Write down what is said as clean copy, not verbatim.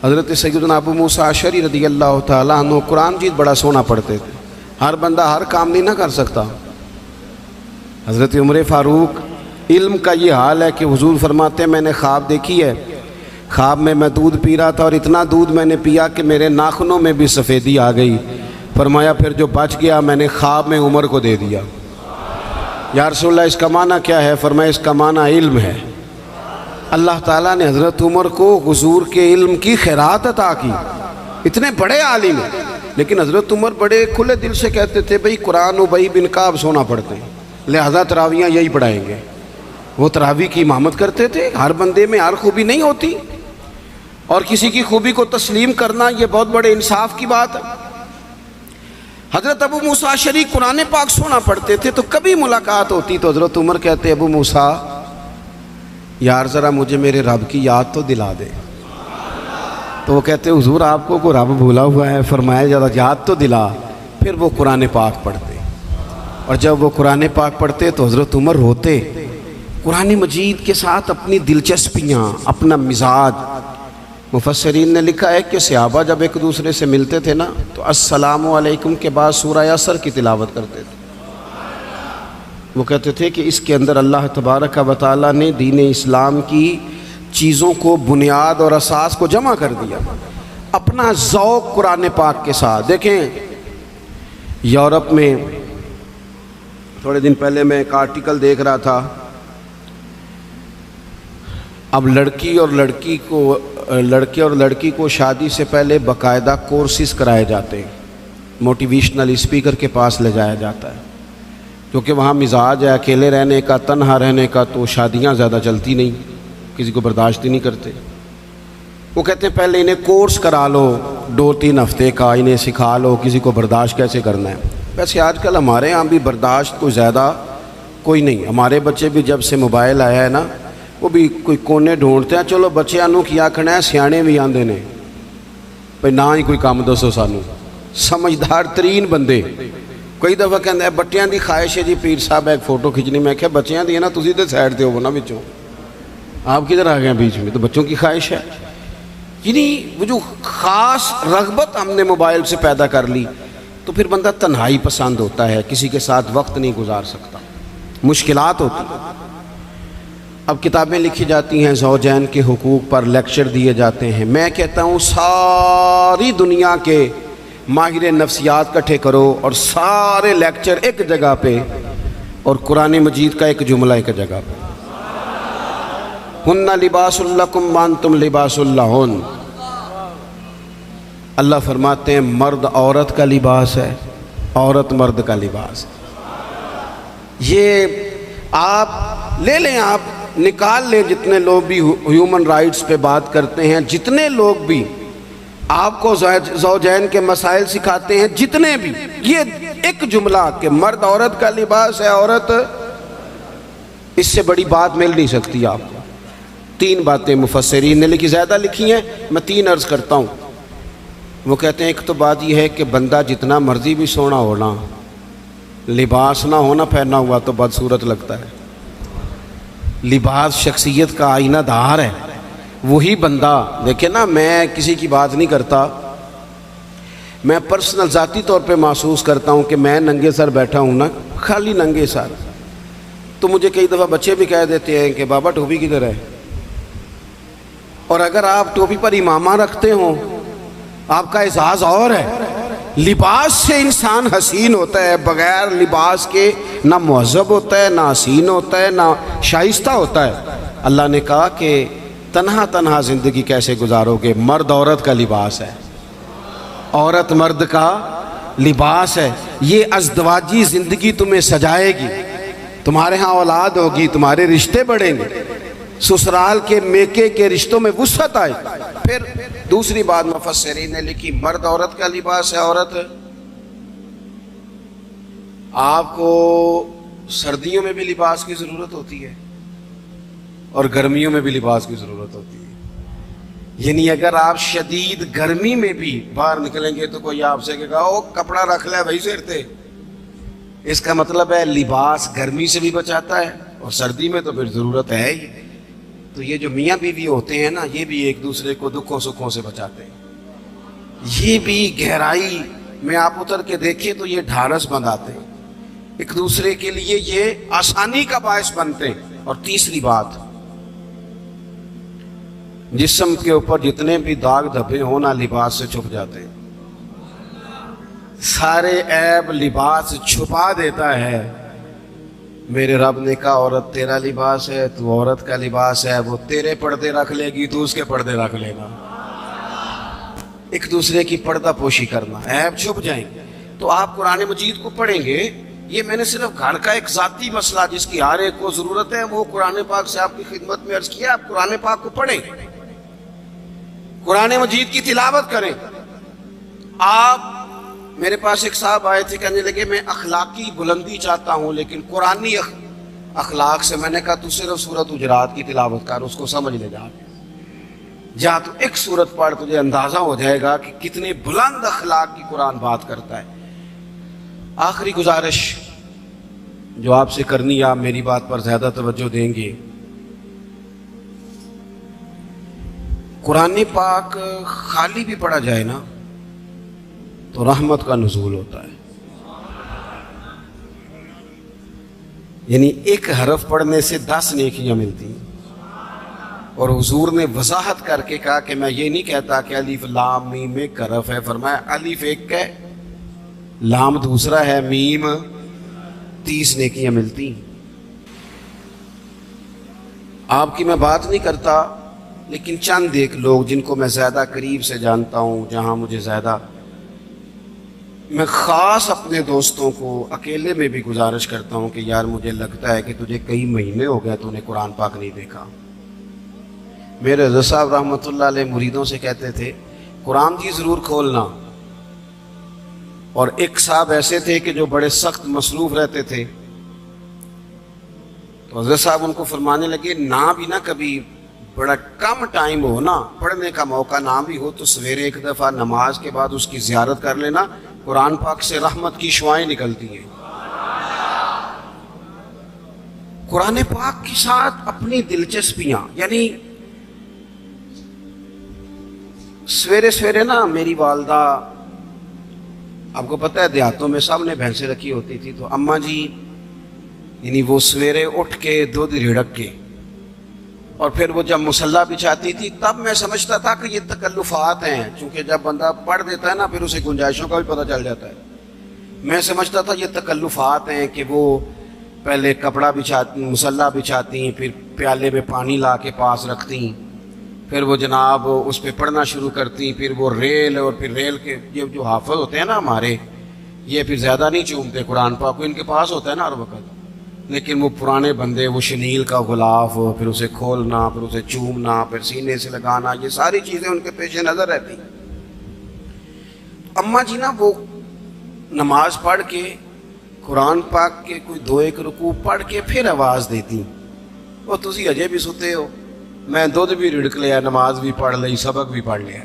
حضرت سیدنا ابو موسیٰ اشعری رضی اللہ تعالیٰ عنہ قرآن مجید بڑا سونا پڑھتے تھے، ہر بندہ ہر کام نہیں نہ کر سکتا۔ حضرت عمر فاروق، علم کا یہ حال ہے کہ حضور فرماتے ہیں میں نے خواب دیکھی ہے، خواب میں دودھ پی رہا تھا اور اتنا دودھ میں نے پیا کہ میرے ناخنوں میں بھی سفیدی آ گئی۔ فرمایا پھر جو بچ گیا میں نے خواب میں عمر کو دے دیا۔ یا رسول اللہ اس کا معنی کیا ہے؟ فرمایا اس کا معنی علم ہے۔ اللہ تعالیٰ نے حضرت عمر کو حضور کے علم کی خیرات عطا کی، اتنے بڑے عالم ہیں، لیکن حضرت عمر بڑے کھلے دل سے کہتے تھے بھئی قرآن ابی بن کعب سونا پڑھتے ہیں، لہذا تراویاں یہی پڑھائیں گے۔ وہ تراویح کی امامت کرتے تھے۔ ہر بندے میں ہر خوبی نہیں ہوتی، اور کسی کی خوبی کو تسلیم کرنا یہ بہت بڑے انصاف کی بات ہے۔ حضرت ابو موسیٰ اشعری قرآن پاک سونا پڑھتے تھے، تو کبھی ملاقات ہوتی تو حضرت عمر کہتے ابو موسیٰ یار ذرا مجھے میرے رب کی یاد تو دلا دے۔ تو وہ کہتے حضور آپ کو کوئی رب بھولا ہوا ہے؟ فرمایا ذرا یاد تو دلا۔ پھر وہ قرآن پاک پڑھتے، اور جب وہ قرآن پاک پڑھتے تو حضرت عمر روتے۔ قرآن مجید کے ساتھ اپنی دلچسپیاں، اپنا مزاج، مفسرین نے لکھا ہے کہ صحابہ جب ایک دوسرے سے ملتے تھے نا تو السلام علیکم کے بعد سورہ عصر کی تلاوت کرتے تھے۔ وہ کہتے تھے کہ اس کے اندر اللہ تبارک و تعالیٰ نے دین اسلام کی چیزوں کو، بنیاد اور اساس کو جمع کر دیا، اپنا ذوق قرآن پاک کے ساتھ۔ دیکھیں یورپ میں تھوڑے دن پہلے میں ایک آرٹیکل دیکھ رہا تھا، اب لڑکے اور لڑکی کو شادی سے پہلے باقاعدہ کورسز کرائے جاتے ہیں، موٹیویشنل اسپیکر کے پاس لے جایا جاتا ہے، کیونکہ وہاں مزاج ہے اکیلے رہنے کا، تنہا رہنے کا، تو شادیاں زیادہ چلتی نہیں، کسی کو برداشت ہی نہیں کرتے۔ وہ کہتے ہیں پہلے انہیں کورس کرا لو 2-3 ہفتے کا، انہیں سکھا لو کسی کو برداشت کیسے کرنا ہے۔ ویسے آج کل ہمارے ہاں بھی برداشت کوئی زیادہ کوئی نہیں، ہمارے بچے بھی جب سے موبائل آیا ہے نا وہ بھی کوئی کونے ڈھونڈتے ہیں۔ چلو بچیاں نو کیا کھڑا ہے، سیانے بھی آندے نے بھئی نہ ہی کوئی کام دسو سانو، سمجھدار ترین بندے۔ کئی دفعہ کہتے ہیں بچیاں دی خواہش ہے جی پیر صاحب ایک فوٹو کھچنی، میں کہا بچیاں دی ہے نا، تسی تے سائڈ تے ہو نا بچوں، آپ کدھر آ گئے ہیں بیچ میں؟ تو بچوں کی خواہش ہے۔ یعنی وہ جو خاص رغبت ہم نے موبائل سے پیدا کر لی، تو پھر بندہ تنہائی پسند ہوتا ہے، کسی کے ساتھ وقت نہیں گزار سکتا، مشکلات ہوتی ہیں۔ اب کتابیں لکھی جاتی ہیں زوجین کے حقوق پر، لیکچر دیے جاتے ہیں۔ میں کہتا ہوں ساری دنیا کے ماہر نفسیات کٹھے کرو اور سارے لیکچر ایک جگہ پہ، اور قرآن مجید کا ایک جملہ ایک جگہ پہ، ہن لباس لکم وانتم لباس لہن۔ اللہ فرماتے ہیں مرد عورت کا لباس ہے، عورت مرد کا لباس ہے۔ یہ آپ لے لیں، آپ نکال لیں، جتنے لوگ بھی ہیومن رائٹس پہ بات کرتے ہیں، جتنے لوگ بھی آپ کو زوجین کے مسائل سکھاتے ہیں، جتنے بھی، یہ ایک جملہ کہ مرد عورت کا لباس ہے، عورت، اس سے بڑی بات مل نہیں سکتی آپ کو۔ 3 باتیں مفسرین نے لکھی، زیادہ لکھی ہیں، میں 3 عرض کرتا ہوں۔ وہ کہتے ہیں ایک تو بات یہ ہے کہ بندہ جتنا مرضی بھی سونا ہونا، لباس نہ ہونا پہنا ہوا تو بدصورت لگتا ہے۔ لباس شخصیت کا آئینہ دار ہے۔ وہی بندہ دیکھیں نا، میں کسی کی بات نہیں کرتا، میں پرسنل ذاتی طور پہ محسوس کرتا ہوں کہ میں ننگے سر بیٹھا ہوں نا، خالی ننگے سر، تو مجھے کئی دفعہ بچے بھی کہہ دیتے ہیں کہ بابا ٹوپی کدھر ہے؟ اور اگر آپ ٹوپی پر امامہ رکھتے ہوں، آپ کا اعزاز اور ہے۔ لباس سے انسان حسین ہوتا ہے، بغیر لباس کے نہ مہذب ہوتا ہے، نہ حسین ہوتا ہے، نہ شائستہ ہوتا ہے۔ اللہ نے کہا کہ تنہا تنہا زندگی کیسے گزارو گے؟ مرد عورت کا لباس ہے، عورت مرد کا لباس ہے۔ یہ ازدواجی زندگی تمہیں سجائے گی، تمہارے ہاں اولاد ہوگی، تمہارے رشتے بڑھیں گے، سسرال کے میکے کے رشتوں میں وسعت آئے۔ پھر دوسری بات مفسرین نے لکھی، مرد عورت کا لباس ہے، عورت آپ کو سردیوں میں بھی لباس کی ضرورت ہوتی ہے اور گرمیوں میں بھی لباس کی ضرورت ہوتی ہے۔ یعنی اگر آپ شدید گرمی میں بھی باہر نکلیں گے تو کوئی آپ سے کہے گا او کپڑا رکھ لے بھائی سیرتے، اس کا مطلب ہے لباس گرمی سے بھی بچاتا ہے اور سردی میں تو پھر ضرورت ہے ہی۔ تو یہ جو میاں بیوی ہوتے ہیں نا، یہ بھی ایک دوسرے کو دکھوں سکھوں سے بچاتے ہیں. یہ بھی گہرائی میں آپ اتر کے دیکھیں تو یہ ڈھارس بندھاتے ہیں ایک دوسرے کے لیے، یہ آسانی کا باعث بنتے ہیں. اور تیسری بات، جسم کے اوپر جتنے بھی داغ دھبے ہونا لباس سے چھپ جاتے ہیں. سارے عیب لباس چھپا دیتا ہے. میرے رب نے کہا عورت تیرا لباس ہے، تو عورت کا لباس ہے، وہ تیرے پردے رکھ لے گی، تو اس کے پردے رکھ لینا. ایک دوسرے کی پردہ پوشی کرنا، عیب چھپ جائیں گے. تو آپ قرآن مجید کو پڑھیں گے. یہ میں نے صرف گھر کا ایک ذاتی مسئلہ جس کی ہر ایک کو ضرورت ہے وہ قرآن پاک سے آپ کی خدمت میں عرض کیا. آپ قرآن پاک کو پڑھیں، قرآن مجید کی تلاوت کریں. آپ میرے پاس ایک صاحب آئے تھے، کہنے لگے میں اخلاقی بلندی چاہتا ہوں لیکن قرآنی اخلاق سے. میں نے کہا تو صرف سورۃ حجرات کی تلاوت کر، اس کو سمجھ لے جا تو ایک سورت پڑھ، تجھے اندازہ ہو جائے گا کہ کتنے بلند اخلاق کی قرآن بات کرتا ہے. آخری گزارش جو آپ سے کرنی، آپ میری بات پر زیادہ توجہ دیں گے. قرآن پاک خالی بھی پڑھا جائے نا تو رحمت کا نزول ہوتا ہے. یعنی ایک حرف پڑھنے سے 10 نیکیاں ملتی ہیں. اور حضور نے وضاحت کر کے کہا کہ میں یہ نہیں کہتا کہ الف لام میم ایک حرف ہے. فرمایا الف ایک ہے، لام دوسرا ہے، میم 30 نیکیاں ملتی. آپ کی میں بات نہیں کرتا، لیکن چند ایک لوگ جن کو میں زیادہ قریب سے جانتا ہوں، جہاں مجھے زیادہ، میں خاص اپنے دوستوں کو اکیلے میں بھی گزارش کرتا ہوں کہ یار مجھے لگتا ہے کہ تجھے کئی مہینے ہو گئے تو نے قرآن پاک نہیں دیکھا. میرے حضرت صاحب رحمۃ اللہ علیہ مریدوں سے کہتے تھے قرآن کی ضرور کھولنا. اور ایک صاحب ایسے تھے کہ جو بڑے سخت مصروف رہتے تھے، تو حضرت صاحب ان کو فرمانے لگے نہ بھی نہ کبھی بڑا کم ٹائم ہو نا، پڑھنے کا موقع نہ بھی ہو تو سویرے ایک دفعہ نماز کے بعد اس کی زیارت کر لینا. قرآن پاک سے رحمت کی شعائیں نکلتی ہیں. قرآن پاک کے ساتھ اپنی دلچسپیاں، یعنی سویرے سویرے نا میری والدہ، آپ کو پتہ ہے دیہاتوں میں سب نے بھینسیں رکھی ہوتی تھی، تو اماں جی یعنی وہ سویرے اٹھ کے دودھ رڑک کے اور پھر وہ جب مصلی بچھاتی تھی، تب میں سمجھتا تھا کہ یہ تکلفات ہیں. چونکہ جب بندہ پڑھ دیتا ہے نا پھر اسے گنجائشوں کا بھی پتہ چل جاتا ہے. میں سمجھتا تھا یہ تکلفات ہیں کہ وہ پہلے کپڑا بچھاتی، مصلی بچھاتی، پھر پیالے میں پانی لا کے پاس رکھتی، پھر وہ جناب اس پہ پڑھنا شروع کرتی، پھر وہ ریل، اور پھر ریل کے یہ جو حافظ ہوتے ہیں نا ہمارے، یہ پھر زیادہ نہیں چومتے قرآن پاک کو، ان کے پاس ہوتا ہے نا ہر وقت، لیکن وہ پرانے بندے وہ شنیل کا غلاف، پھر اسے کھولنا، پھر اسے چومنا، پھر سینے سے لگانا، یہ ساری چیزیں ان کے پیش نظر رہتی. اماں جی نا وہ نماز پڑھ کے قرآن پاک کے کوئی 2-1 رکوع پڑھ کے پھر آواز دیتی، وہ تسی اجے بھی ستے ہو، میں دودھ بھی رڑک لیا، نماز بھی پڑھ لی، سبق بھی پڑھ لیا.